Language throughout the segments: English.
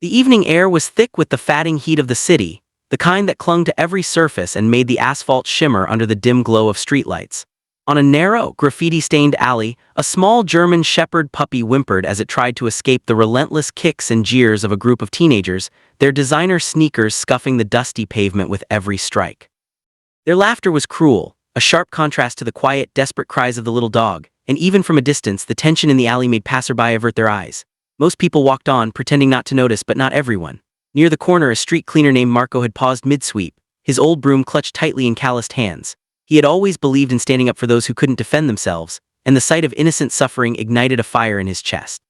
The evening air was thick with the fatting heat of the city, the kind that clung to every surface and made the asphalt shimmer under the dim glow of streetlights. On a narrow, graffiti-stained alley, a small German shepherd puppy whimpered as it tried to escape the relentless kicks and jeers of a group of teenagers, their designer sneakers scuffing the dusty pavement with every strike. Their laughter was cruel, a sharp contrast to the quiet, desperate cries of the little dog, and even from a distance the tension in the alley made passerby avert their eyes. Most people walked on, pretending not to notice, but not everyone. Near the corner, a street cleaner named Marco had paused mid-sweep, his old broom clutched tightly in calloused hands. He had always believed in standing up for those who couldn't defend themselves, and the sight of innocent suffering ignited a fire in his chest.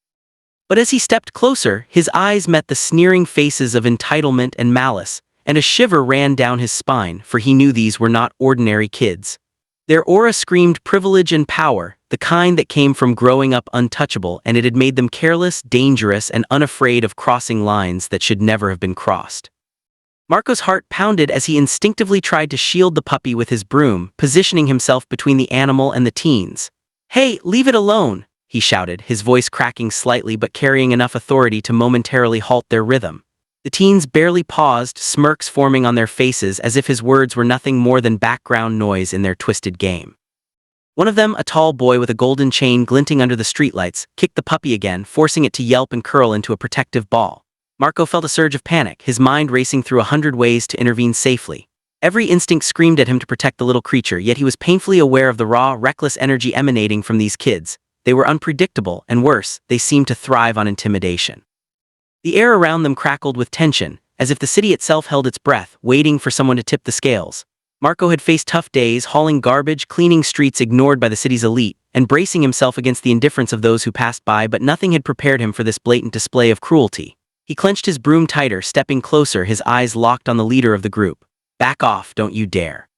But as he stepped closer, his eyes met the sneering faces of entitlement and malice, and a shiver ran down his spine, for he knew these were not ordinary kids. Their aura screamed privilege and power, the kind that came from growing up untouchable, and it had made them careless, dangerous, and unafraid of crossing lines that should never have been crossed. Marco's heart pounded as he instinctively tried to shield the puppy with his broom, positioning himself between the animal and the teens. "Hey, leave it alone!" he shouted, his voice cracking slightly but carrying enough authority to momentarily halt their rhythm. The teens barely paused, smirks forming on their faces as if his words were nothing more than background noise in their twisted game. One of them, a tall boy with a golden chain glinting under the streetlights, kicked the puppy again, forcing it to yelp and curl into a protective ball. Marco felt a surge of panic, his mind racing through 100 ways to intervene safely. Every instinct screamed at him to protect the little creature, yet he was painfully aware of the raw, reckless energy emanating from these kids. They were unpredictable, and worse, they seemed to thrive on intimidation. The air around them crackled with tension, as if the city itself held its breath, waiting for someone to tip the scales. Marco had faced tough days, hauling garbage, cleaning streets ignored by the city's elite, and bracing himself against the indifference of those who passed by, but nothing had prepared him for this blatant display of cruelty. He clenched his broom tighter, stepping closer, his eyes locked on the leader of the group. "Back off, don't you dare."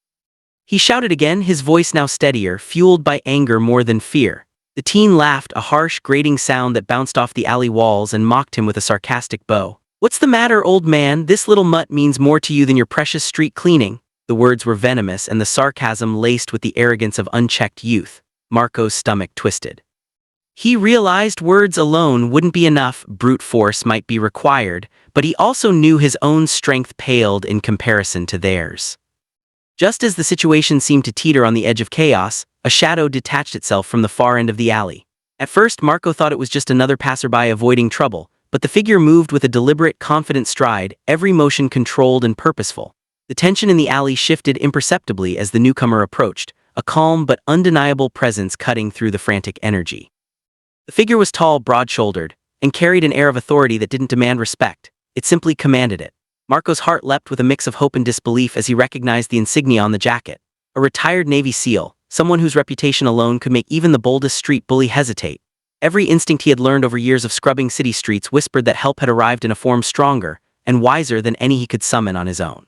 He shouted again, his voice now steadier, fueled by anger more than fear. The teen laughed, a harsh, grating sound that bounced off the alley walls, and mocked him with a sarcastic bow. "What's the matter, old man? This little mutt means more to you than your precious street cleaning." The words were venomous, and the sarcasm laced with the arrogance of unchecked youth. Marco's stomach twisted. He realized words alone wouldn't be enough, brute force might be required, but he also knew his own strength paled in comparison to theirs. Just as the situation seemed to teeter on the edge of chaos, a shadow detached itself from the far end of the alley. At first, Marco thought it was just another passerby avoiding trouble, but the figure moved with a deliberate, confident stride, every motion controlled and purposeful. The tension in the alley shifted imperceptibly as the newcomer approached, a calm but undeniable presence cutting through the frantic energy. The figure was tall, broad-shouldered, and carried an air of authority that didn't demand respect. It simply commanded it. Marco's heart leapt with a mix of hope and disbelief as he recognized the insignia on the jacket. A retired Navy SEAL, someone whose reputation alone could make even the boldest street bully hesitate. Every instinct he had learned over years of scrubbing city streets whispered that help had arrived in a form stronger and wiser than any he could summon on his own.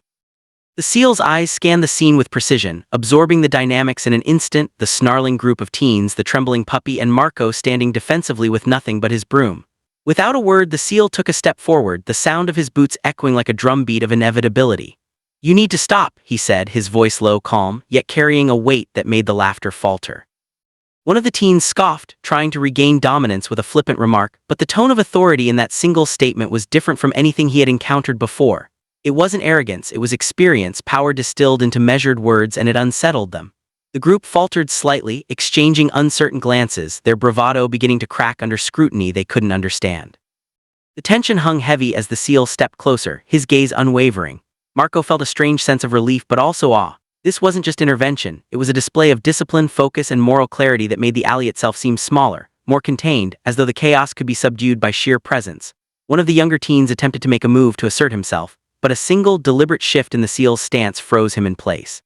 The SEAL's eyes scanned the scene with precision, absorbing the dynamics in an instant, the snarling group of teens, the trembling puppy, and Marco standing defensively with nothing but his broom. Without a word, the SEAL took a step forward, the sound of his boots echoing like a drumbeat of inevitability. "You need to stop," he said, his voice low, calm, yet carrying a weight that made the laughter falter. One of the teens scoffed, trying to regain dominance with a flippant remark, but the tone of authority in that single statement was different from anything he had encountered before. It wasn't arrogance, it was experience, power distilled into measured words, and it unsettled them. The group faltered slightly, exchanging uncertain glances, their bravado beginning to crack under scrutiny they couldn't understand. The tension hung heavy as the SEAL stepped closer, his gaze unwavering. Marco felt a strange sense of relief but also awe. This wasn't just intervention, it was a display of discipline, focus, and moral clarity that made the alley itself seem smaller, more contained, as though the chaos could be subdued by sheer presence. One of the younger teens attempted to make a move to assert himself, but a single, deliberate shift in the SEAL's stance froze him in place.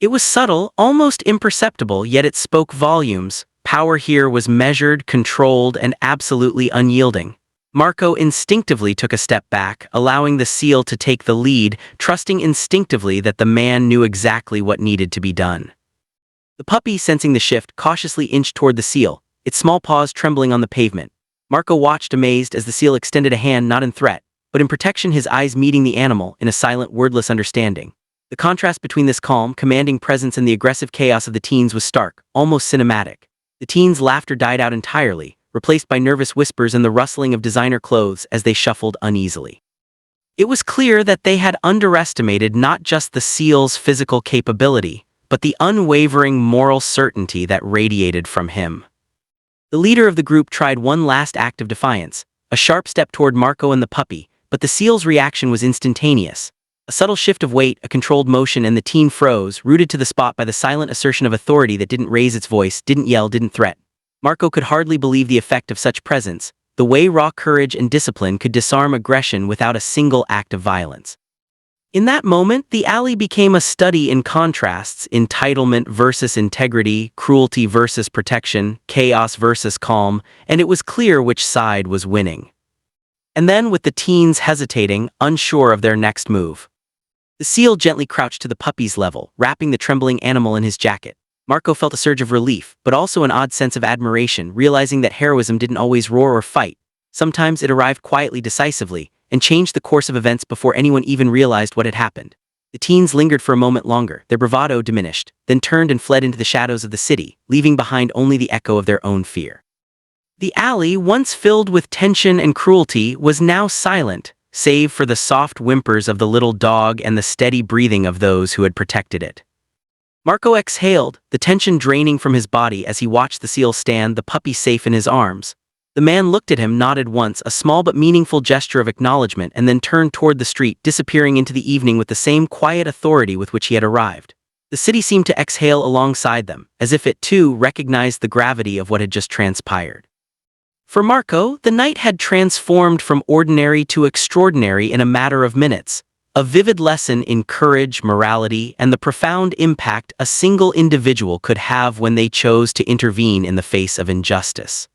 It was subtle, almost imperceptible, yet it spoke volumes. Power here was measured, controlled, and absolutely unyielding. Marco instinctively took a step back, allowing the SEAL to take the lead, trusting instinctively that the man knew exactly what needed to be done. The puppy, sensing the shift, cautiously inched toward the SEAL, its small paws trembling on the pavement. Marco watched amazed as the SEAL extended a hand not in threat, but in protection, his eyes meeting the animal in a silent, wordless understanding. The contrast between this calm, commanding presence and the aggressive chaos of the teens was stark, almost cinematic. The teens' laughter died out entirely, replaced by nervous whispers and the rustling of designer clothes as they shuffled uneasily. It was clear that they had underestimated not just the seal's physical capability, but the unwavering moral certainty that radiated from him. The leader of the group tried one last act of defiance, a sharp step toward Marco and the puppy, but the seal's reaction was instantaneous. A subtle shift of weight, a controlled motion, and the teen froze, rooted to the spot by the silent assertion of authority that didn't raise its voice, didn't yell, didn't threat. Marco could hardly believe the effect of such presence, the way raw courage and discipline could disarm aggression without a single act of violence. In that moment, the alley became a study in contrasts: entitlement versus integrity, cruelty versus protection, chaos versus calm, and it was clear which side was winning. And then, with the teens hesitating, unsure of their next move, the seal gently crouched to the puppy's level, wrapping the trembling animal in his jacket. Marco felt a surge of relief, but also an odd sense of admiration, realizing that heroism didn't always roar or fight. Sometimes it arrived quietly, decisively, and changed the course of events before anyone even realized what had happened. The teens lingered for a moment longer, their bravado diminished, then turned and fled into the shadows of the city, leaving behind only the echo of their own fear. The alley, once filled with tension and cruelty, was now silent, save for the soft whimpers of the little dog and the steady breathing of those who had protected it. Marco exhaled, the tension draining from his body as he watched the seal stand, the puppy safe in his arms. The man looked at him, nodded once, a small but meaningful gesture of acknowledgement, and then turned toward the street, disappearing into the evening with the same quiet authority with which he had arrived. The city seemed to exhale alongside them, as if it too recognized the gravity of what had just transpired. For Marco, the night had transformed from ordinary to extraordinary in a matter of minutes, a vivid lesson in courage, morality, and the profound impact a single individual could have when they chose to intervene in the face of injustice.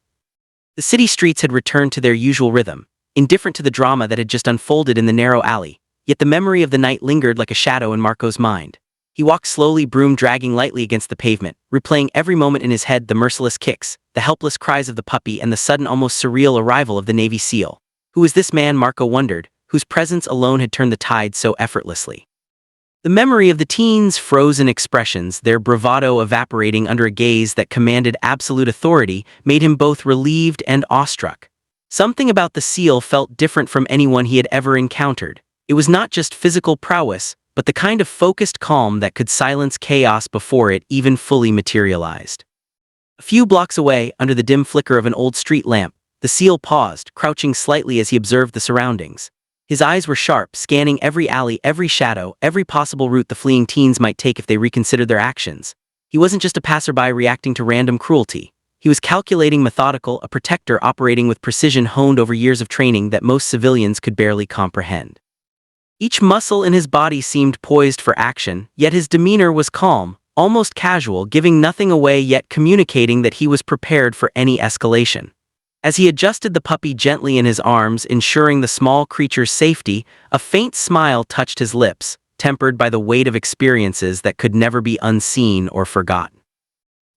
The city streets had returned to their usual rhythm, indifferent to the drama that had just unfolded in the narrow alley, yet the memory of the night lingered like a shadow in Marco's mind. He walked slowly, broom dragging lightly against the pavement, replaying every moment in his head: the merciless kicks, the helpless cries of the puppy, and the sudden, almost surreal arrival of the Navy SEAL. Who was this man, Marco wondered, whose presence alone had turned the tide so effortlessly? The memory of the teens' frozen expressions, their bravado evaporating under a gaze that commanded absolute authority, made him both relieved and awestruck. Something about the seal felt different from anyone he had ever encountered. It was not just physical prowess, but the kind of focused calm that could silence chaos before it even fully materialized. A few blocks away, under the dim flicker of an old street lamp, the seal paused, crouching slightly as he observed the surroundings. His eyes were sharp, scanning every alley, every shadow, every possible route the fleeing teens might take if they reconsidered their actions. He wasn't just a passerby reacting to random cruelty. He was calculating, methodical, a protector operating with precision honed over years of training that most civilians could barely comprehend. Each muscle in his body seemed poised for action, yet his demeanor was calm, almost casual, giving nothing away yet communicating that he was prepared for any escalation. As he adjusted the puppy gently in his arms, ensuring the small creature's safety, a faint smile touched his lips, tempered by the weight of experiences that could never be unseen or forgotten.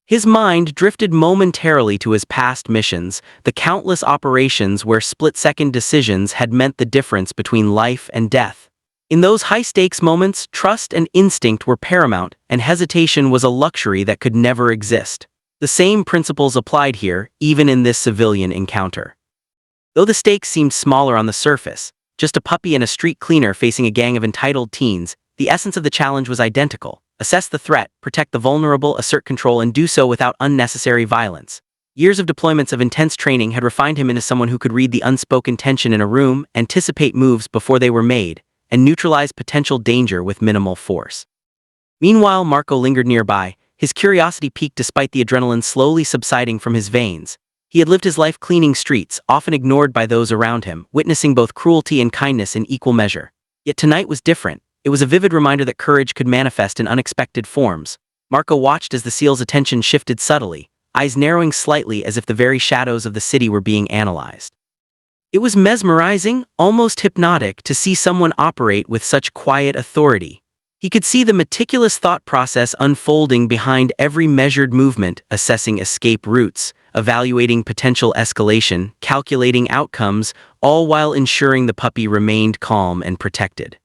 His mind drifted momentarily to his past missions, the countless operations where split-second decisions had meant the difference between life and death. In those high-stakes moments, trust and instinct were paramount, and hesitation was a luxury that could never exist. The same principles applied here, even in this civilian encounter. Though the stakes seemed smaller on the surface, just a puppy and a street cleaner facing a gang of entitled teens, the essence of the challenge was identical: assess the threat, protect the vulnerable, assert control, and do so without unnecessary violence. Years of deployments of intense training had refined him into someone who could read the unspoken tension in a room, anticipate moves before they were made, and neutralize potential danger with minimal force. Meanwhile, Marco lingered nearby, his curiosity piqued despite the adrenaline slowly subsiding from his veins. He had lived his life cleaning streets, often ignored by those around him, witnessing both cruelty and kindness in equal measure. Yet tonight was different. It was a vivid reminder that courage could manifest in unexpected forms. Marco watched as the seal's attention shifted subtly, eyes narrowing slightly as if the very shadows of the city were being analyzed. It was mesmerizing, almost hypnotic, to see someone operate with such quiet authority. He could see the meticulous thought process unfolding behind every measured movement, assessing escape routes, evaluating potential escalation, calculating outcomes, all while ensuring the puppy remained calm and protected.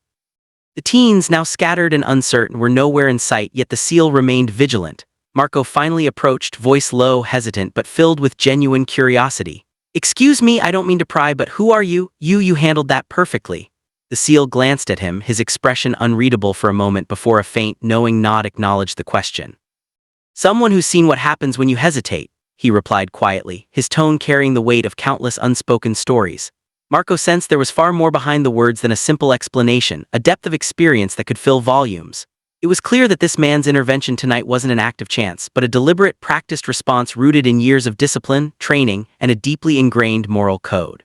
The teens, now scattered and uncertain, were nowhere in sight, yet the seal remained vigilant. Marco finally approached, voice low, hesitant, but filled with genuine curiosity. "Excuse me, I don't mean to pry, but who are you?" You handled that perfectly." The seal glanced at him, his expression unreadable for a moment before a faint, knowing nod acknowledged the question. "Someone who's seen what happens when you hesitate," he replied quietly, his tone carrying the weight of countless unspoken stories. Marco sensed there was far more behind the words than a simple explanation, a depth of experience that could fill volumes. It was clear that this man's intervention tonight wasn't an act of chance, but a deliberate, practiced response rooted in years of discipline, training, and a deeply ingrained moral code.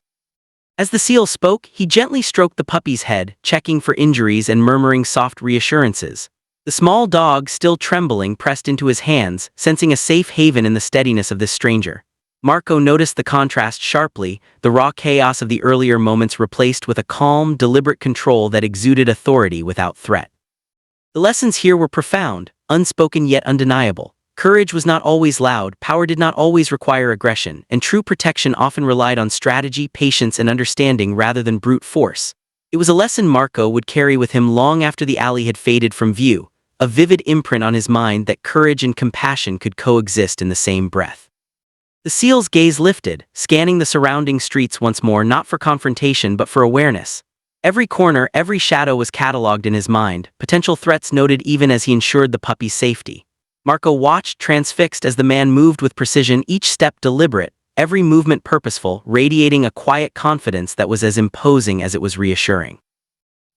As the seal spoke, he gently stroked the puppy's head, checking for injuries and murmuring soft reassurances. The small dog, still trembling, pressed into his hands, sensing a safe haven in the steadiness of this stranger. Marco noticed the contrast sharply, the raw chaos of the earlier moments replaced with a calm, deliberate control that exuded authority without threat. The lessons here were profound, unspoken yet undeniable. Courage was not always loud, power did not always require aggression, and true protection often relied on strategy, patience, and understanding rather than brute force. It was a lesson Marco would carry with him long after the alley had faded from view, a vivid imprint on his mind that courage and compassion could coexist in the same breath. The seal's gaze lifted, scanning the surrounding streets once more, not for confrontation but for awareness. Every corner, every shadow was catalogued in his mind, potential threats noted even as he ensured the puppy's safety. Marco watched, transfixed, as the man moved with precision, each step deliberate, every movement purposeful, radiating a quiet confidence that was as imposing as it was reassuring.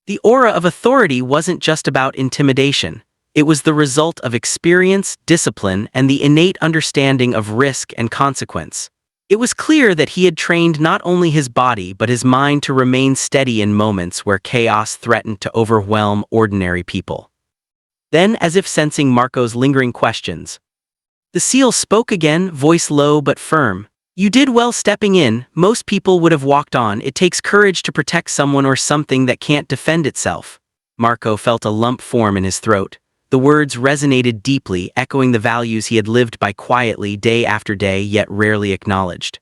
The aura of authority wasn't just about intimidation. It was the result of experience, discipline, and the innate understanding of risk and consequence. It was clear that he had trained not only his body but his mind to remain steady in moments where chaos threatened to overwhelm ordinary people. Then, as if sensing Marco's lingering questions, the seal spoke again, voice low but firm. "You did well stepping in. Most people would have walked on. It takes courage to protect someone or something that can't defend itself." Marco felt a lump form in his throat. The words resonated deeply, echoing the values he had lived by quietly, day after day, yet rarely acknowledged.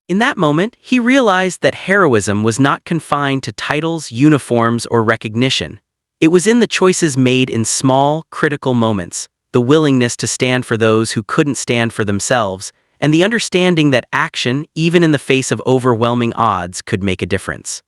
In that moment, he realized that heroism was not confined to titles, uniforms, or recognition. It was in the choices made in small, critical moments, the willingness to stand for those who couldn't stand for themselves, and the understanding that action, even in the face of overwhelming odds, could make a difference.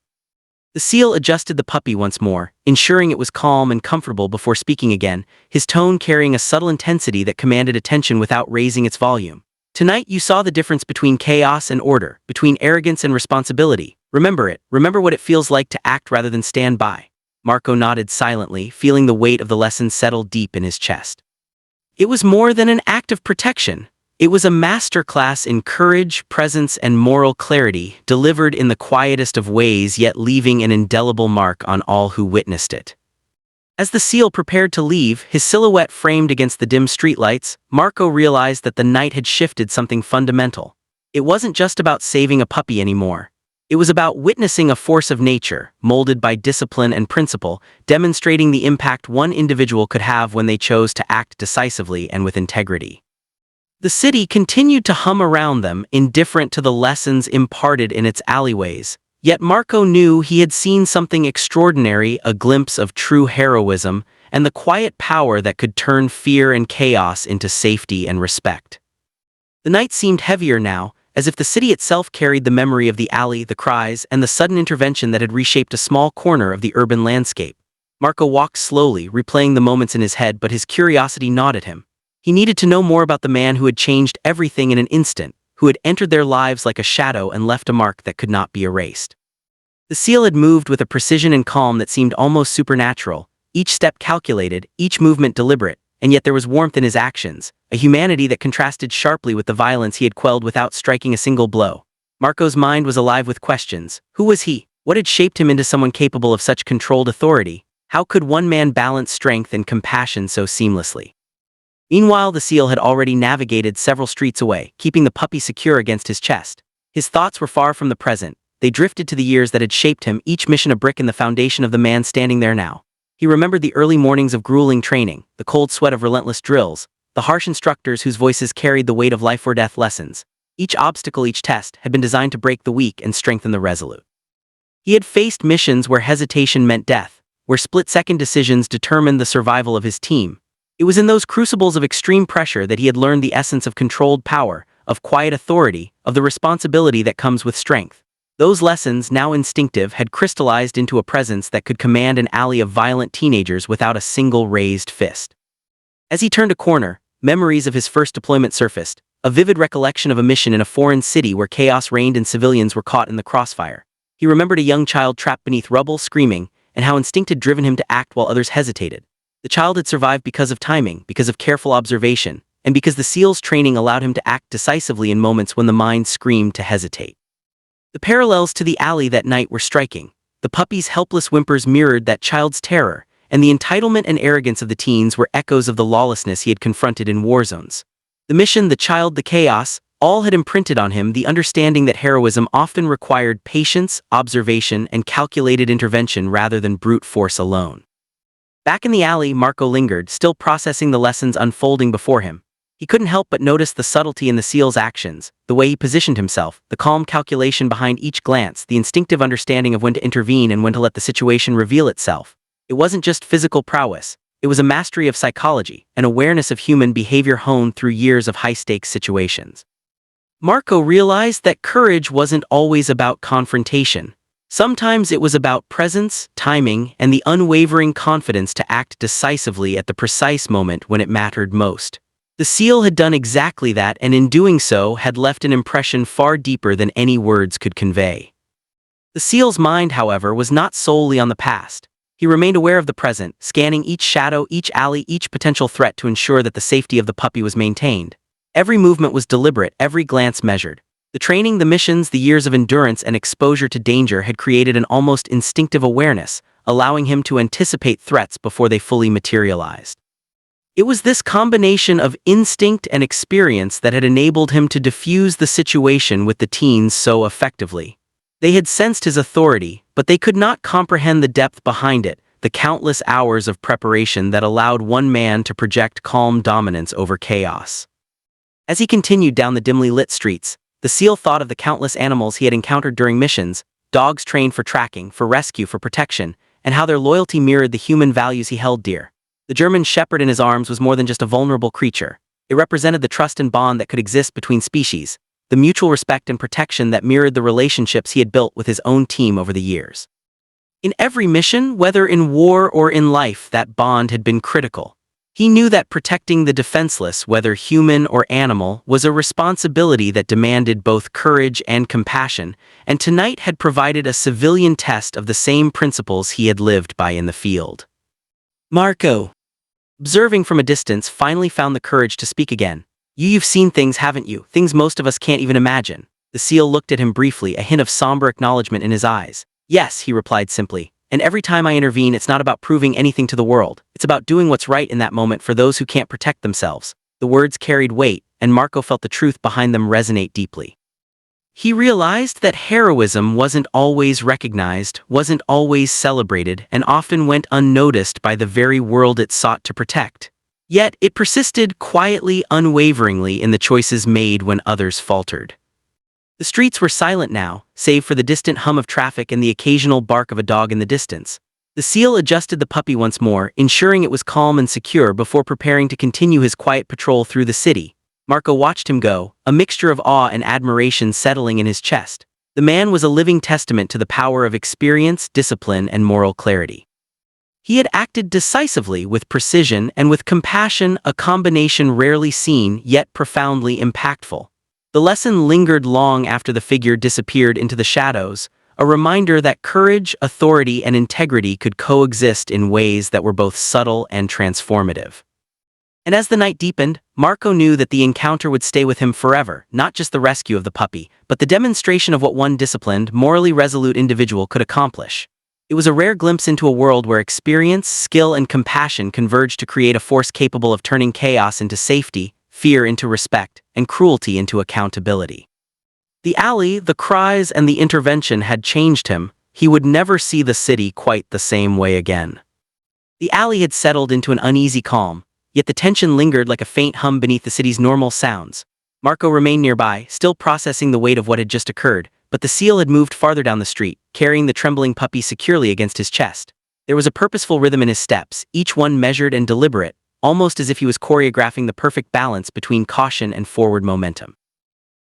The seal adjusted the puppy once more, ensuring it was calm and comfortable before speaking again, his tone carrying a subtle intensity that commanded attention without raising its volume. "Tonight you saw the difference between chaos and order, between arrogance and responsibility. Remember it. Remember what it feels like to act rather than stand by." Marco nodded silently, feeling the weight of the lesson settle deep in his chest. It was more than an act of protection. It was a masterclass in courage, presence, and moral clarity, delivered in the quietest of ways yet leaving an indelible mark on all who witnessed it. As the seal prepared to leave, his silhouette framed against the dim streetlights, Marco realized that the night had shifted something fundamental. It wasn't just about saving a puppy anymore. It was about witnessing a force of nature, molded by discipline and principle, demonstrating the impact one individual could have when they chose to act decisively and with integrity. The city continued to hum around them, indifferent to the lessons imparted in its alleyways. Yet Marco knew he had seen something extraordinary, a glimpse of true heroism, and the quiet power that could turn fear and chaos into safety and respect. The night seemed heavier now, as if the city itself carried the memory of the alley, the cries, and the sudden intervention that had reshaped a small corner of the urban landscape. Marco walked slowly, replaying the moments in his head, but his curiosity gnawed at him. He needed to know more about the man who had changed everything in an instant, who had entered their lives like a shadow and left a mark that could not be erased. The seal had moved with a precision and calm that seemed almost supernatural, each step calculated, each movement deliberate, and yet there was warmth in his actions, a humanity that contrasted sharply with the violence he had quelled without striking a single blow. Marco's mind was alive with questions. Who was he? What had shaped him into someone capable of such controlled authority? How could one man balance strength and compassion so seamlessly? Meanwhile, the seal had already navigated several streets away, keeping the puppy secure against his chest. His thoughts were far from the present. They drifted to the years that had shaped him, each mission a brick in the foundation of the man standing there now. He remembered the early mornings of grueling training, the cold sweat of relentless drills, the harsh instructors whose voices carried the weight of life-or-death lessons. Each obstacle, each test, had been designed to break the weak and strengthen the resolute. He had faced missions where hesitation meant death, where split-second decisions determined the survival of his team. It was in those crucibles of extreme pressure that he had learned the essence of controlled power, of quiet authority, of the responsibility that comes with strength. Those lessons, now instinctive, had crystallized into a presence that could command an alley of violent teenagers without a single raised fist. As he turned a corner, memories of his first deployment surfaced, a vivid recollection of a mission in a foreign city where chaos reigned and civilians were caught in the crossfire. He remembered a young child trapped beneath rubble, screaming, and how instinct had driven him to act while others hesitated. The child had survived because of timing, because of careful observation, and because the SEAL's training allowed him to act decisively in moments when the mind screamed to hesitate. The parallels to the alley that night were striking. The puppy's helpless whimpers mirrored that child's terror, and the entitlement and arrogance of the teens were echoes of the lawlessness he had confronted in war zones. The mission, the child, the chaos, all had imprinted on him the understanding that heroism often required patience, observation, and calculated intervention rather than brute force alone. Back in the alley, Marco lingered, still processing the lessons unfolding before him. He couldn't help but notice the subtlety in the SEAL's actions, the way he positioned himself, the calm calculation behind each glance, the instinctive understanding of when to intervene and when to let the situation reveal itself. It wasn't just physical prowess, it was a mastery of psychology, an awareness of human behavior honed through years of high-stakes situations. Marco realized that courage wasn't always about confrontation. Sometimes it was about presence, timing, and the unwavering confidence to act decisively at the precise moment when it mattered most. The SEAL had done exactly that, and in doing so had left an impression far deeper than any words could convey. The SEAL's mind, however, was not solely on the past. He remained aware of the present, scanning each shadow, each alley, each potential threat to ensure that the safety of the puppy was maintained. Every movement was deliberate, every glance measured. The training, the missions, the years of endurance and exposure to danger had created an almost instinctive awareness, allowing him to anticipate threats before they fully materialized. It was this combination of instinct and experience that had enabled him to diffuse the situation with the teens so effectively. They had sensed his authority, but they could not comprehend the depth behind it, the countless hours of preparation that allowed one man to project calm dominance over chaos. As he continued down the dimly lit streets, the SEAL thought of the countless animals he had encountered during missions, dogs trained for tracking, for rescue, for protection, and how their loyalty mirrored the human values he held dear. The German shepherd in his arms was more than just a vulnerable creature. It represented the trust and bond that could exist between species, the mutual respect and protection that mirrored the relationships he had built with his own team over the years. In every mission, whether in war or in life, that bond had been critical. He knew that protecting the defenseless, whether human or animal, was a responsibility that demanded both courage and compassion, and tonight had provided a civilian test of the same principles he had lived by in the field. Marco, observing from a distance, finally found the courage to speak again. You've seen things, haven't you? Things most of us can't even imagine. The SEAL looked at him briefly, a hint of somber acknowledgement in his eyes. Yes, he replied simply. And every time I intervene, it's not about proving anything to the world. It's about doing what's right in that moment for those who can't protect themselves. The words carried weight, and Marco felt the truth behind them resonate deeply. He realized that heroism wasn't always recognized, wasn't always celebrated, and often went unnoticed by the very world it sought to protect. Yet it persisted quietly, unwaveringly in the choices made when others faltered. The streets were silent now, save for the distant hum of traffic and the occasional bark of a dog in the distance. The SEAL adjusted the puppy once more, ensuring it was calm and secure before preparing to continue his quiet patrol through the city. Marco watched him go, a mixture of awe and admiration settling in his chest. The man was a living testament to the power of experience, discipline, and moral clarity. He had acted decisively, with precision, and with compassion, a combination rarely seen yet profoundly impactful. The lesson lingered long after the figure disappeared into the shadows, a reminder that courage, authority, and integrity could coexist in ways that were both subtle and transformative. And as the night deepened, Marco knew that the encounter would stay with him forever, not just the rescue of the puppy, but the demonstration of what one disciplined, morally resolute individual could accomplish. It was a rare glimpse into a world where experience, skill, and compassion converged to create a force capable of turning chaos into safety, fear into respect, and cruelty into accountability. The alley, the cries, and the intervention had changed him. He would never see the city quite the same way again. The alley had settled into an uneasy calm, yet the tension lingered like a faint hum beneath the city's normal sounds. Marco remained nearby, still processing the weight of what had just occurred, but the SEAL had moved farther down the street, carrying the trembling puppy securely against his chest. There was a purposeful rhythm in his steps, each one measured and deliberate, almost as if he was choreographing the perfect balance between caution and forward momentum.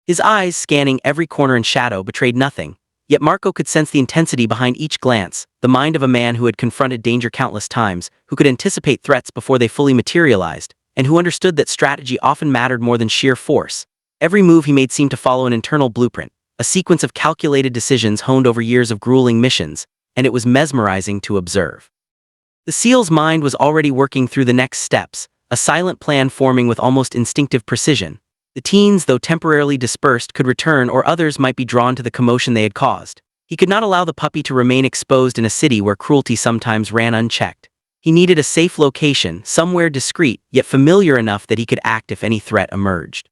His eyes, scanning every corner and shadow, betrayed nothing, yet Marco could sense the intensity behind each glance, the mind of a man who had confronted danger countless times, who could anticipate threats before they fully materialized, and who understood that strategy often mattered more than sheer force. Every move he made seemed to follow an internal blueprint, a sequence of calculated decisions honed over years of grueling missions, and it was mesmerizing to observe. The SEAL's mind was already working through the next steps, a silent plan forming with almost instinctive precision. The teens, though temporarily dispersed, could return, or others might be drawn to the commotion they had caused. He could not allow the puppy to remain exposed in a city where cruelty sometimes ran unchecked. He needed a safe location, somewhere discreet, yet familiar enough that he could act if any threat emerged.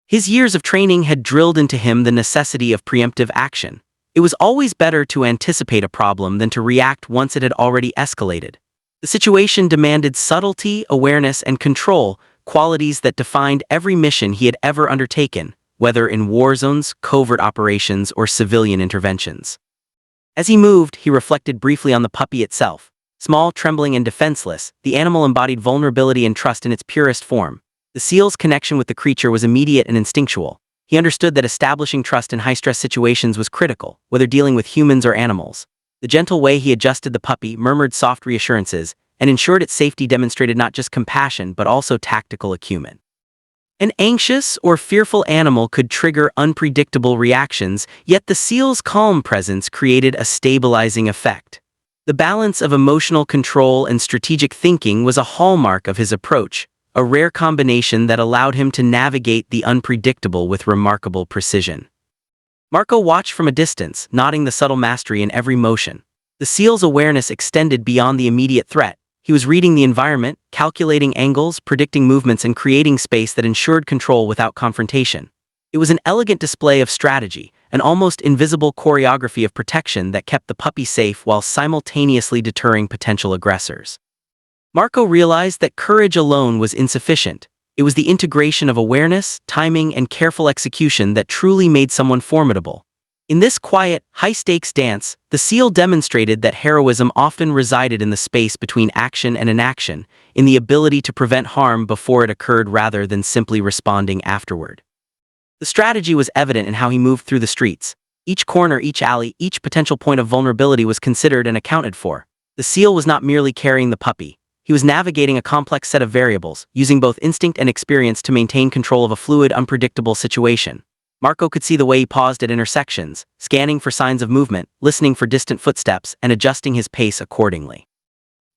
His years of training had drilled into him the necessity of preemptive action. It was always better to anticipate a problem than to react once it had already escalated. The situation demanded subtlety, awareness, and control, qualities that defined every mission he had ever undertaken, whether in war zones, covert operations, or civilian interventions. As he moved, he reflected briefly on the puppy itself. Small, trembling, and defenseless, the animal embodied vulnerability and trust in its purest form. The SEAL's connection with the creature was immediate and instinctual. He understood that establishing trust in high-stress situations was critical, whether dealing with humans or animals. The gentle way he adjusted the puppy, murmured soft reassurances, and ensured its safety demonstrated not just compassion but also tactical acumen. An anxious or fearful animal could trigger unpredictable reactions, yet the SEAL's calm presence created a stabilizing effect. The balance of emotional control and strategic thinking was a hallmark of his approach, a rare combination that allowed him to navigate the unpredictable with remarkable precision. Marco watched from a distance, nodding the subtle mastery in every motion. The SEAL's awareness extended beyond the immediate threat. He was reading the environment, calculating angles, predicting movements, and creating space that ensured control without confrontation. It was an elegant display of strategy, an almost invisible choreography of protection that kept the puppy safe while simultaneously deterring potential aggressors. Marco realized that courage alone was insufficient. It was the integration of awareness, timing, and careful execution that truly made someone formidable. In this quiet, high-stakes dance, the SEAL demonstrated that heroism often resided in the space between action and inaction, in the ability to prevent harm before it occurred rather than simply responding afterward. The strategy was evident in how he moved through the streets. Each corner, each alley, each potential point of vulnerability was considered and accounted for. The SEAL was not merely carrying the puppy. He was navigating a complex set of variables, using both instinct and experience to maintain control of a fluid, unpredictable situation. Marco could see the way he paused at intersections, scanning for signs of movement, listening for distant footsteps, and adjusting his pace accordingly.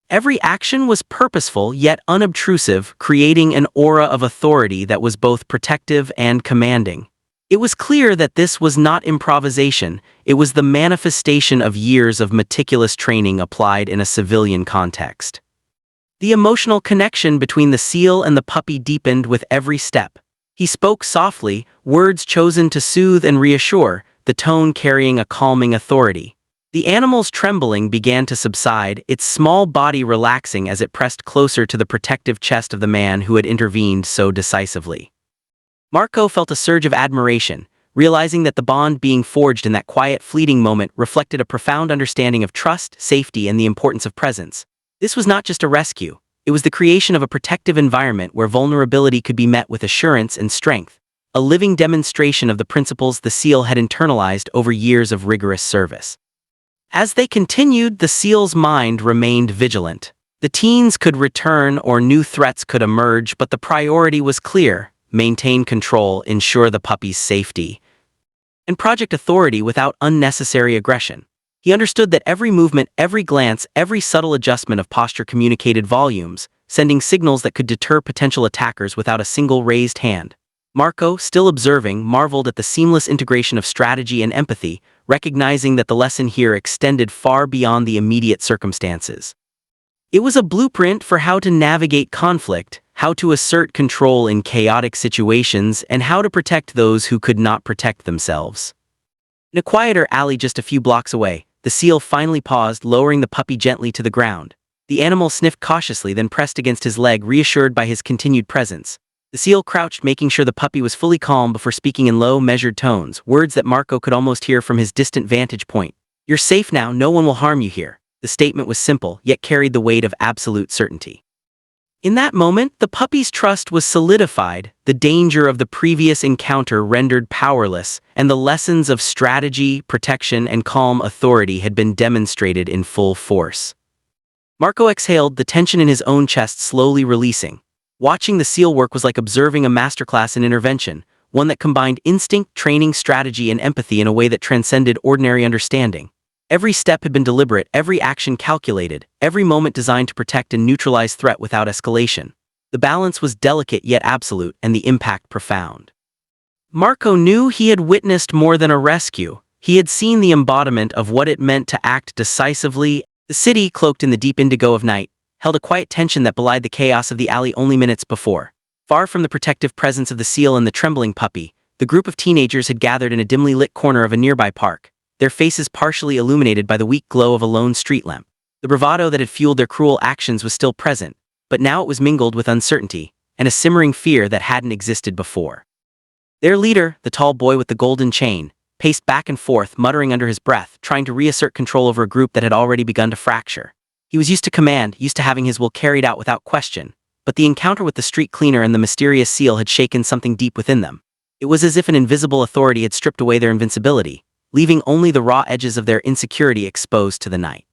Every action was purposeful yet unobtrusive, creating an aura of authority that was both protective and commanding. It was clear that this was not improvisation, it was the manifestation of years of meticulous training applied in a civilian context. The emotional connection between the SEAL and the puppy deepened with every step. He spoke softly, words chosen to soothe and reassure, the tone carrying a calming authority. The animal's trembling began to subside, its small body relaxing as it pressed closer to the protective chest of the man who had intervened so decisively. Marco felt a surge of admiration, realizing that the bond being forged in that quiet, fleeting moment reflected a profound understanding of trust, safety, and the importance of presence. This was not just a rescue. It was the creation of a protective environment where vulnerability could be met with assurance and strength, a living demonstration of the principles the SEAL had internalized over years of rigorous service. As they continued, the SEAL's mind remained vigilant. The teens could return or new threats could emerge, but the priority was clear: maintain control, ensure the puppy's safety, and project authority without unnecessary aggression. He understood that every movement, every glance, every subtle adjustment of posture communicated volumes, sending signals that could deter potential attackers without a single raised hand. Marco, still observing, marveled at the seamless integration of strategy and empathy, recognizing that the lesson here extended far beyond the immediate circumstances. It was a blueprint for how to navigate conflict, how to assert control in chaotic situations, and how to protect those who could not protect themselves. In a quieter alley just a few blocks away, the SEAL finally paused, lowering the puppy gently to the ground. The animal sniffed cautiously, then pressed against his leg, reassured by his continued presence. The SEAL crouched, making sure the puppy was fully calm before speaking in low, measured tones, words that Marco could almost hear from his distant vantage point. "You're safe now, no one will harm you here." The statement was simple, yet carried the weight of absolute certainty. In that moment, the puppy's trust was solidified, the danger of the previous encounter rendered powerless, and the lessons of strategy, protection, and calm authority had been demonstrated in full force. Marco exhaled, the tension in his own chest slowly releasing. Watching the seal work was like observing a masterclass in intervention, one that combined instinct, training, strategy, and empathy in a way that transcended ordinary understanding. Every step had been deliberate, every action calculated, every moment designed to protect and neutralize threat without escalation. The balance was delicate yet absolute, and the impact profound. Marco knew he had witnessed more than a rescue. He had seen the embodiment of what it meant to act decisively. The city, cloaked in the deep indigo of night, held a quiet tension that belied the chaos of the alley only minutes before. Far from the protective presence of the seal and the trembling puppy, the group of teenagers had gathered in a dimly lit corner of a nearby park, their faces partially illuminated by the weak glow of a lone street lamp. The bravado that had fueled their cruel actions was still present, but now it was mingled with uncertainty and a simmering fear that hadn't existed before. Their leader, the tall boy with the golden chain, paced back and forth, muttering under his breath, trying to reassert control over a group that had already begun to fracture. He was used to command, used to having his will carried out without question, but the encounter with the street cleaner and the mysterious seal had shaken something deep within them. It was as if an invisible authority had stripped away their invincibility, leaving only the raw edges of their insecurity exposed to the night.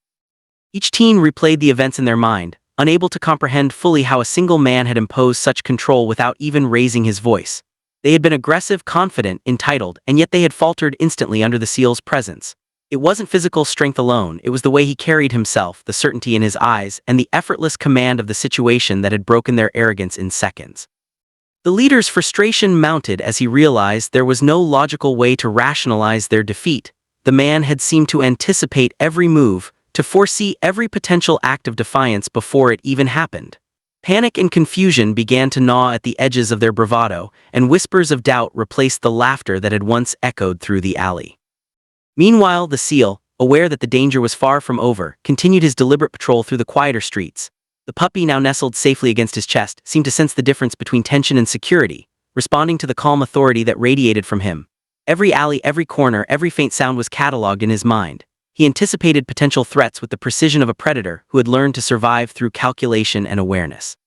Each teen replayed the events in their mind, unable to comprehend fully how a single man had imposed such control without even raising his voice. They had been aggressive, confident, entitled, and yet they had faltered instantly under the seal's presence. It wasn't physical strength alone, it was the way he carried himself, the certainty in his eyes, and the effortless command of the situation that had broken their arrogance in seconds. The leader's frustration mounted as he realized there was no logical way to rationalize their defeat. The man had seemed to anticipate every move, to foresee every potential act of defiance before it even happened. Panic and confusion began to gnaw at the edges of their bravado, and whispers of doubt replaced the laughter that had once echoed through the alley. Meanwhile, the seal, aware that the danger was far from over, continued his deliberate patrol through the quieter streets. The puppy, now nestled safely against his chest, seemed to sense the difference between tension and security, responding to the calm authority that radiated from him. Every alley, every corner, every faint sound was catalogued in his mind. He anticipated potential threats with the precision of a predator who had learned to survive through calculation and awareness.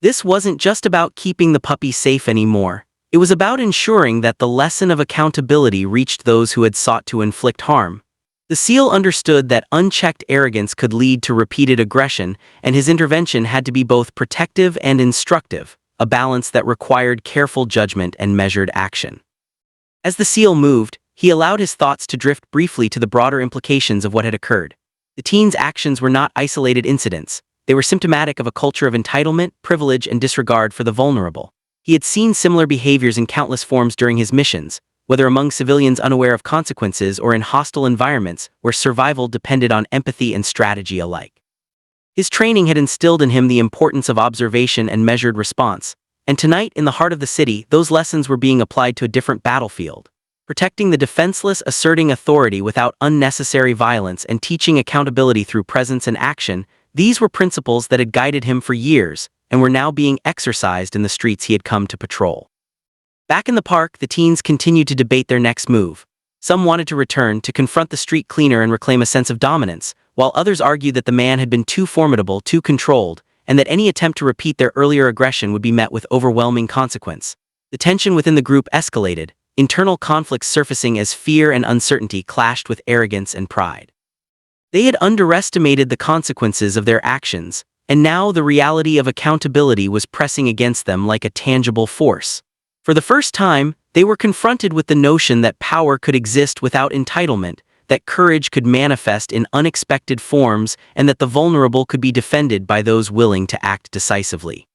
This wasn't just about keeping the puppy safe anymore. It was about ensuring that the lesson of accountability reached those who had sought to inflict harm. The seal understood that unchecked arrogance could lead to repeated aggression, and his intervention had to be both protective and instructive, a balance that required careful judgment and measured action. As the seal moved, he allowed his thoughts to drift briefly to the broader implications of what had occurred. The teen's actions were not isolated incidents. They were symptomatic of a culture of entitlement, privilege, and disregard for the vulnerable. He had seen similar behaviors in countless forms during his missions, whether among civilians unaware of consequences or in hostile environments where survival depended on empathy and strategy alike. His training had instilled in him the importance of observation and measured response, and tonight, in the heart of the city, those lessons were being applied to a different battlefield. Protecting the defenseless, asserting authority without unnecessary violence, and teaching accountability through presence and action, these were principles that had guided him for years and were now being exercised in the streets he had come to patrol. Back in the park, the teens continued to debate their next move. Some wanted to return, to confront the street cleaner and reclaim a sense of dominance, while others argued that the man had been too formidable, too controlled, and that any attempt to repeat their earlier aggression would be met with overwhelming consequence. The tension within the group escalated, internal conflicts surfacing as fear and uncertainty clashed with arrogance and pride. They had underestimated the consequences of their actions, and now the reality of accountability was pressing against them like a tangible force. For the first time, they were confronted with the notion that power could exist without entitlement, that courage could manifest in unexpected forms, and that the vulnerable could be defended by those willing to act decisively.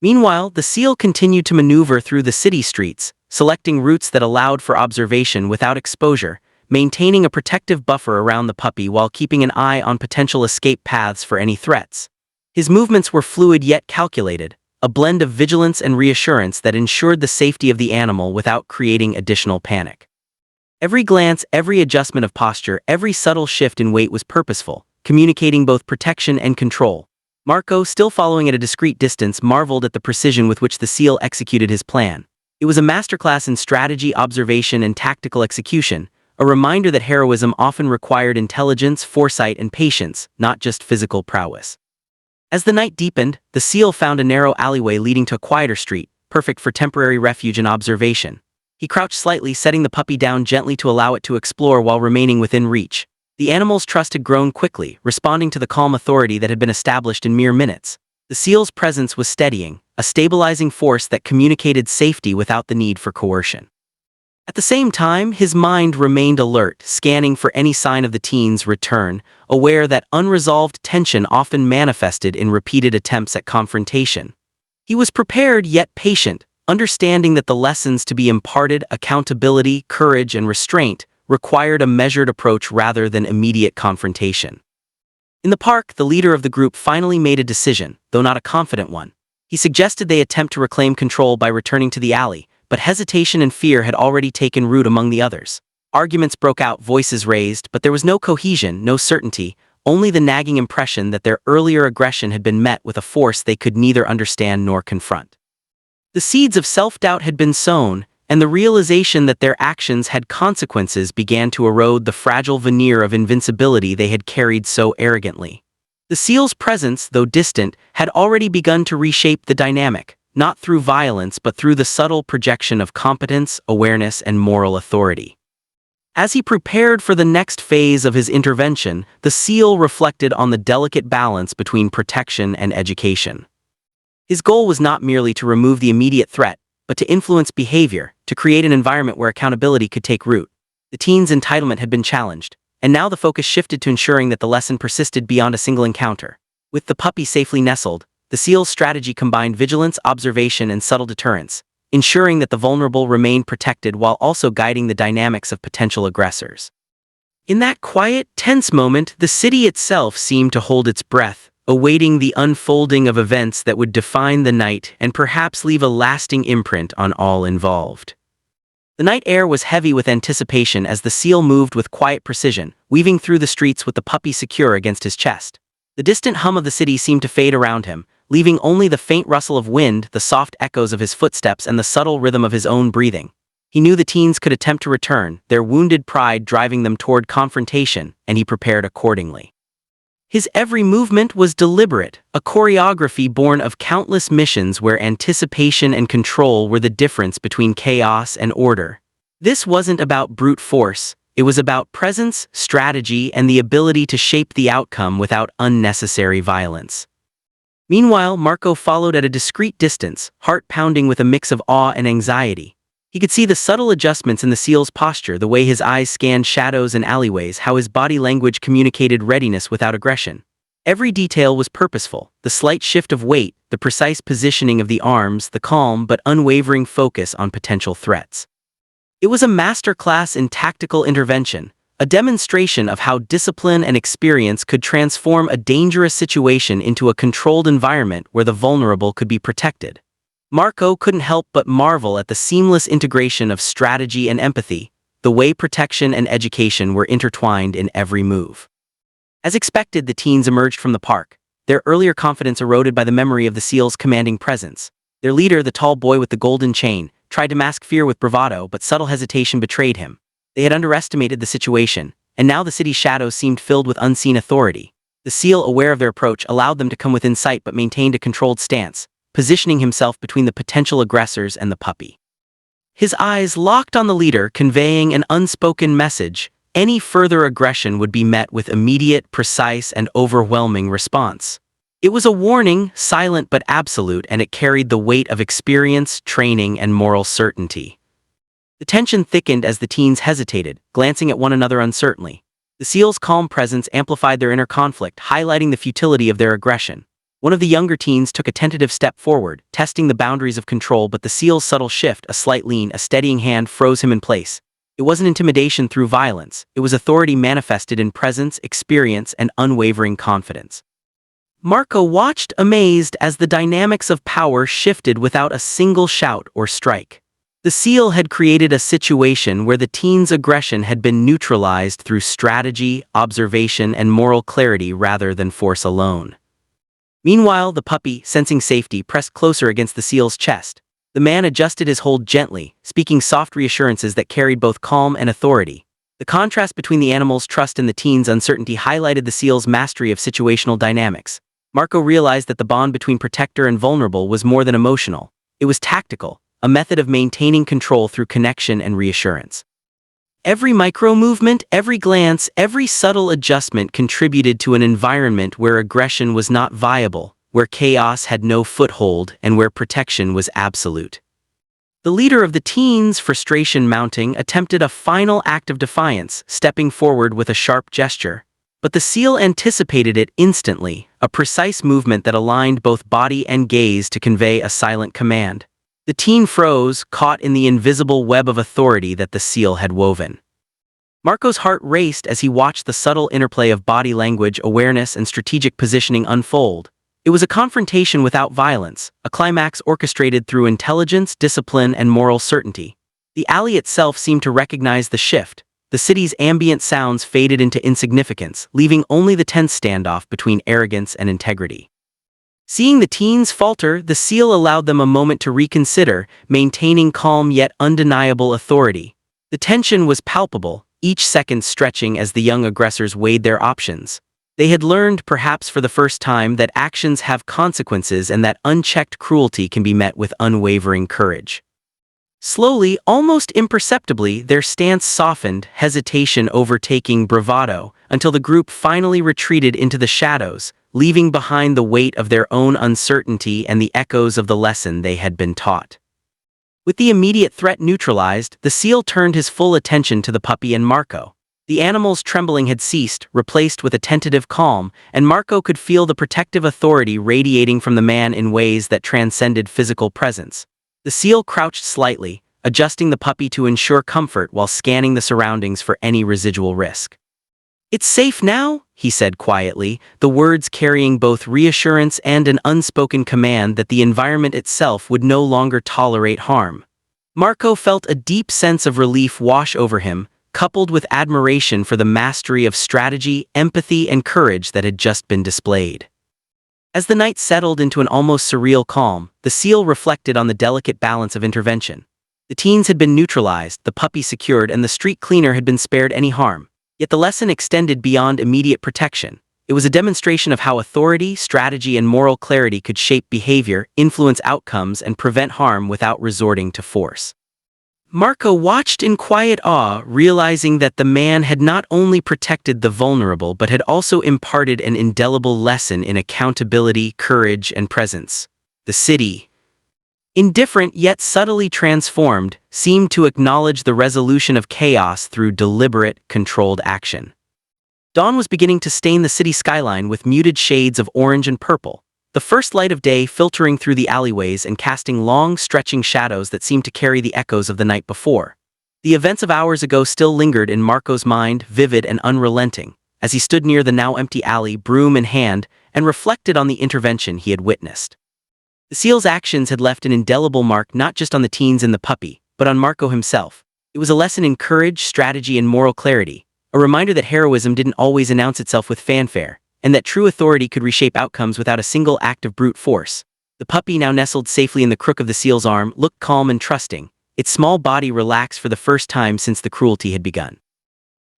Meanwhile, the seal continued to maneuver through the city streets, selecting routes that allowed for observation without exposure, maintaining a protective buffer around the puppy while keeping an eye on potential escape paths for any threats. His movements were fluid yet calculated, a blend of vigilance and reassurance that ensured the safety of the animal without creating additional panic. Every glance, every adjustment of posture, every subtle shift in weight was purposeful, communicating both protection and control. Marco, still following at a discreet distance, marveled at the precision with which the seal executed his plan. It was a masterclass in strategy, observation, and tactical execution, a reminder that heroism often required intelligence, foresight, and patience, not just physical prowess. As the night deepened, the seal found a narrow alleyway leading to a quieter street, perfect for temporary refuge and observation. He crouched slightly, setting the puppy down gently to allow it to explore while remaining within reach. The animal's trust had grown quickly, responding to the calm authority that had been established in mere minutes. The seal's presence was steadying, a stabilizing force that communicated safety without the need for coercion. At the same time, his mind remained alert, scanning for any sign of the teen's return, aware that unresolved tension often manifested in repeated attempts at confrontation. He was prepared yet patient, understanding that the lessons to be imparted, accountability, courage, and restraint, required a measured approach rather than immediate confrontation. In the park, the leader of the group finally made a decision, though not a confident one. He suggested they attempt to reclaim control by returning to the alley, but hesitation and fear had already taken root among the others. Arguments broke out, voices raised, but there was no cohesion, no certainty, only the nagging impression that their earlier aggression had been met with a force they could neither understand nor confront. The seeds of self-doubt had been sown, and the realization that their actions had consequences began to erode the fragile veneer of invincibility they had carried so arrogantly. The seal's presence, though distant, had already begun to reshape the dynamic, not through violence but through the subtle projection of competence, awareness, and moral authority. As he prepared for the next phase of his intervention, the seal reflected on the delicate balance between protection and education. His goal was not merely to remove the immediate threat, but to influence behavior, to create an environment where accountability could take root. The teen's entitlement had been challenged, and now the focus shifted to ensuring that the lesson persisted beyond a single encounter. With the puppy safely nestled, the seal's strategy combined vigilance, observation, and subtle deterrence, ensuring that the vulnerable remained protected while also guiding the dynamics of potential aggressors. In that quiet, tense moment, the city itself seemed to hold its breath, awaiting the unfolding of events that would define the night and perhaps leave a lasting imprint on all involved. The night air was heavy with anticipation as the seal moved with quiet precision, weaving through the streets with the puppy secure against his chest. The distant hum of the city seemed to fade around him, leaving only the faint rustle of wind, the soft echoes of his footsteps, and the subtle rhythm of his own breathing. He knew the teens could attempt to return, their wounded pride driving them toward confrontation, and he prepared accordingly. His every movement was deliberate, a choreography born of countless missions where anticipation and control were the difference between chaos and order. This wasn't about brute force, it was about presence, strategy, and the ability to shape the outcome without unnecessary violence. Meanwhile, Marco followed at a discreet distance, heart pounding with a mix of awe and anxiety. He could see the subtle adjustments in the seal's posture, the way his eyes scanned shadows and alleyways, how his body language communicated readiness without aggression. Every detail was purposeful, the slight shift of weight, the precise positioning of the arms, the calm but unwavering focus on potential threats. It was a masterclass in tactical intervention, a demonstration of how discipline and experience could transform a dangerous situation into a controlled environment where the vulnerable could be protected. Marco couldn't help but marvel at the seamless integration of strategy and empathy, the way protection and education were intertwined in every move. As expected, the teens emerged from the park, their earlier confidence eroded by the memory of the seal's commanding presence. Their leader, the tall boy with the golden chain, tried to mask fear with bravado, but subtle hesitation betrayed him. They had underestimated the situation, and now the city's shadows seemed filled with unseen authority. The seal, aware of their approach, allowed them to come within sight but maintained a controlled stance, positioning himself between the potential aggressors and the puppy. His eyes locked on the leader, conveying an unspoken message. Any further aggression would be met with immediate, precise, and overwhelming response. It was a warning, silent but absolute, and it carried the weight of experience, training, and moral certainty. The tension thickened as the teens hesitated, glancing at one another uncertainly. The seal's calm presence amplified their inner conflict, highlighting the futility of their aggression. One of the younger teens took a tentative step forward, testing the boundaries of control, but the seal's subtle shift, a slight lean, a steadying hand, froze him in place. It wasn't intimidation through violence, it was authority manifested in presence, experience, and unwavering confidence. Marco watched amazed as the dynamics of power shifted without a single shout or strike. The seal had created a situation where the teen's aggression had been neutralized through strategy, observation, and moral clarity rather than force alone. Meanwhile, the puppy, sensing safety, pressed closer against the seal's chest. The man adjusted his hold gently, speaking soft reassurances that carried both calm and authority. The contrast between the animal's trust and the teen's uncertainty highlighted the seal's mastery of situational dynamics. Marco realized that the bond between protector and vulnerable was more than emotional. It was tactical, a method of maintaining control through connection and reassurance. Every micro-movement, every glance, every subtle adjustment contributed to an environment where aggression was not viable, where chaos had no foothold, and where protection was absolute. The leader of the teens, frustration mounting, attempted a final act of defiance, stepping forward with a sharp gesture. But the seal anticipated it instantly, a precise movement that aligned both body and gaze to convey a silent command. The teen froze, caught in the invisible web of authority that the seal had woven. Marco's heart raced as he watched the subtle interplay of body language, awareness, and strategic positioning unfold. It was a confrontation without violence, a climax orchestrated through intelligence, discipline, and moral certainty. The alley itself seemed to recognize the shift. The city's ambient sounds faded into insignificance, leaving only the tense standoff between arrogance and integrity. Seeing the teens falter, the seal allowed them a moment to reconsider, maintaining calm yet undeniable authority. The tension was palpable, each second stretching as the young aggressors weighed their options. They had learned, perhaps for the first time, that actions have consequences and that unchecked cruelty can be met with unwavering courage. Slowly, almost imperceptibly, their stance softened, hesitation overtaking bravado, until the group finally retreated into the shadows, leaving behind the weight of their own uncertainty and the echoes of the lesson they had been taught. With the immediate threat neutralized, the seal turned his full attention to the puppy and Marco. The animal's trembling had ceased, replaced with a tentative calm, and Marco could feel the protective authority radiating from the man in ways that transcended physical presence. The seal crouched slightly, adjusting the puppy to ensure comfort while scanning the surroundings for any residual risk. "It's safe now," he said quietly, the words carrying both reassurance and an unspoken command that the environment itself would no longer tolerate harm. Marco felt a deep sense of relief wash over him, coupled with admiration for the mastery of strategy, empathy, and courage that had just been displayed. As the night settled into an almost surreal calm, the seal reflected on the delicate balance of intervention. The teens had been neutralized, the puppy secured, and the street cleaner had been spared any harm. Yet the lesson extended beyond immediate protection. It was a demonstration of how authority, strategy, and moral clarity could shape behavior, influence outcomes, and prevent harm without resorting to force. Marco watched in quiet awe, realizing that the man had not only protected the vulnerable but had also imparted an indelible lesson in accountability, courage, and presence. The city, indifferent yet subtly transformed, seemed to acknowledge the resolution of chaos through deliberate, controlled action. Dawn was beginning to stain the city skyline with muted shades of orange and purple, the first light of day filtering through the alleyways and casting long, stretching shadows that seemed to carry the echoes of the night before. The events of hours ago still lingered in Marco's mind, vivid and unrelenting, as he stood near the now empty alley, broom in hand, and reflected on the intervention he had witnessed. The seal's actions had left an indelible mark not just on the teens and the puppy, but on Marco himself. It was a lesson in courage, strategy, and moral clarity, a reminder that heroism didn't always announce itself with fanfare, and that true authority could reshape outcomes without a single act of brute force. The puppy, now nestled safely in the crook of the seal's arm, looked calm and trusting, its small body relaxed for the first time since the cruelty had begun.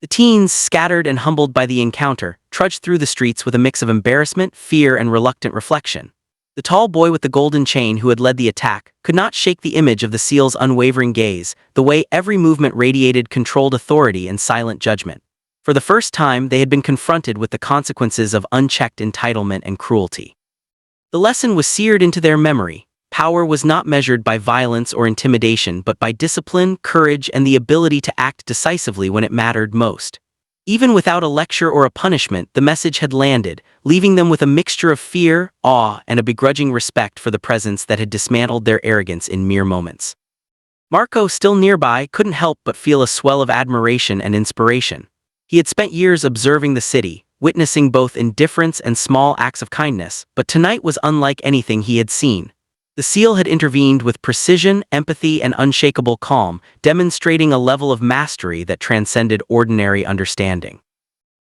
The teens, scattered and humbled by the encounter, trudged through the streets with a mix of embarrassment, fear, and reluctant reflection. The tall boy with the golden chain who had led the attack could not shake the image of the seal's unwavering gaze, the way every movement radiated controlled authority and silent judgment. For the first time, they had been confronted with the consequences of unchecked entitlement and cruelty. The lesson was seared into their memory. Power was not measured by violence or intimidation, but by discipline, courage, and the ability to act decisively when it mattered most. Even without a lecture or a punishment, the message had landed, leaving them with a mixture of fear, awe, and a begrudging respect for the presence that had dismantled their arrogance in mere moments. Marco, still nearby, couldn't help but feel a swell of admiration and inspiration. He had spent years observing the city, witnessing both indifference and small acts of kindness, but tonight was unlike anything he had seen. The seal had intervened with precision, empathy, and unshakable calm, demonstrating a level of mastery that transcended ordinary understanding.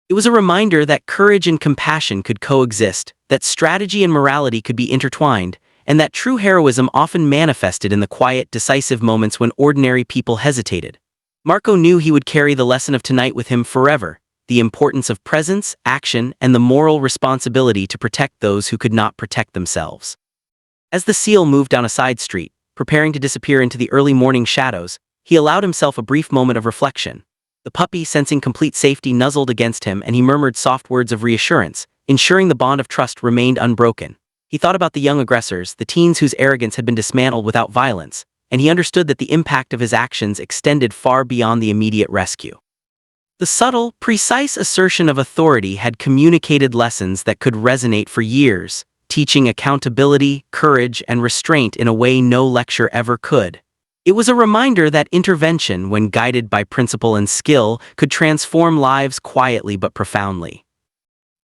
It was a reminder that courage and compassion could coexist, that strategy and morality could be intertwined, and that true heroism often manifested in the quiet, decisive moments when ordinary people hesitated. Marco knew he would carry the lesson of tonight with him forever, the importance of presence, action, and the moral responsibility to protect those who could not protect themselves. As the seal moved down a side street, preparing to disappear into the early morning shadows, he allowed himself a brief moment of reflection. The puppy, sensing complete safety, nuzzled against him, and he murmured soft words of reassurance, ensuring the bond of trust remained unbroken. He thought about the young aggressors, the teens whose arrogance had been dismantled without violence, and he understood that the impact of his actions extended far beyond the immediate rescue. The subtle, precise assertion of authority had communicated lessons that could resonate for years, teaching accountability, courage, and restraint in a way no lecture ever could. It was a reminder that intervention, when guided by principle and skill, could transform lives quietly but profoundly.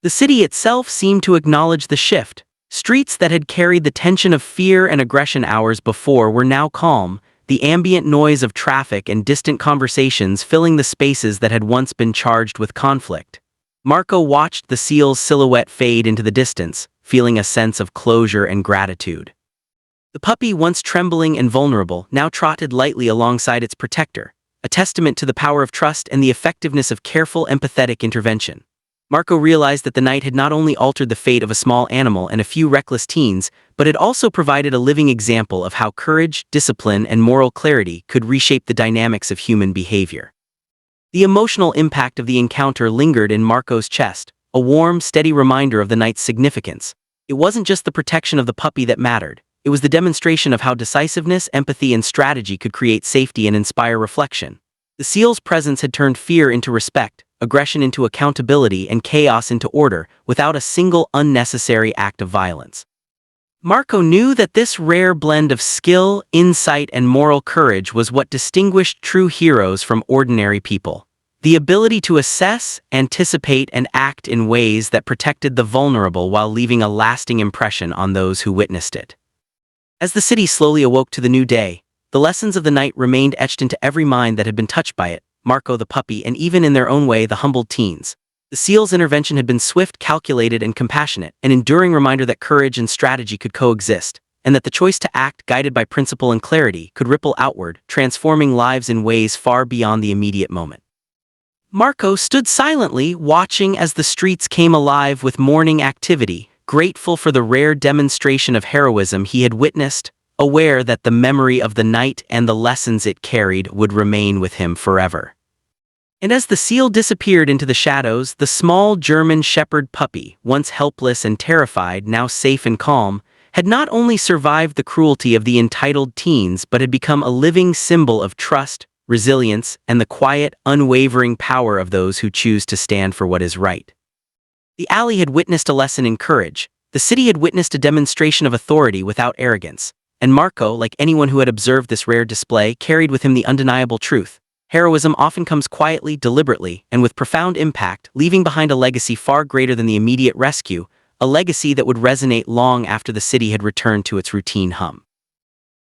The city itself seemed to acknowledge the shift. Streets that had carried the tension of fear and aggression hours before were now calm, the ambient noise of traffic and distant conversations filling the spaces that had once been charged with conflict. Marco watched the seal's silhouette fade into the distance, feeling a sense of closure and gratitude. The puppy, once trembling and vulnerable, now trotted lightly alongside its protector, a testament to the power of trust and the effectiveness of careful, empathetic intervention. Marco realized that the night had not only altered the fate of a small animal and a few reckless teens, but had also provided a living example of how courage, discipline, and moral clarity could reshape the dynamics of human behavior. The emotional impact of the encounter lingered in Marco's chest, a warm, steady reminder of the night's significance. It wasn't just the protection of the puppy that mattered. It was the demonstration of how decisiveness, empathy, and strategy could create safety and inspire reflection. The seal's presence had turned fear into respect, aggression into accountability, and chaos into order, without a single unnecessary act of violence. Marco knew that this rare blend of skill, insight, and moral courage was what distinguished true heroes from ordinary people. The ability to assess, anticipate, and act in ways that protected the vulnerable while leaving a lasting impression on those who witnessed it. As the city slowly awoke to the new day, the lessons of the night remained etched into every mind that had been touched by it, Marco the puppy, and even in their own way the humbled teens. The seal's intervention had been swift, calculated, and compassionate, an enduring reminder that courage and strategy could coexist, and that the choice to act, guided by principle and clarity, could ripple outward, transforming lives in ways far beyond the immediate moment. Marco stood silently, watching as the streets came alive with morning activity, grateful for the rare demonstration of heroism he had witnessed, aware that the memory of the night and the lessons it carried would remain with him forever. And as the seal disappeared into the shadows, the small German shepherd puppy, once helpless and terrified, now safe and calm, had not only survived the cruelty of the entitled teens but had become a living symbol of trust, resilience, and the quiet, unwavering power of those who choose to stand for what is right. The alley had witnessed a lesson in courage, the city had witnessed a demonstration of authority without arrogance, and Marco, like anyone who had observed this rare display, carried with him the undeniable truth. Heroism often comes quietly, deliberately, and with profound impact, leaving behind a legacy far greater than the immediate rescue, a legacy that would resonate long after the city had returned to its routine hum.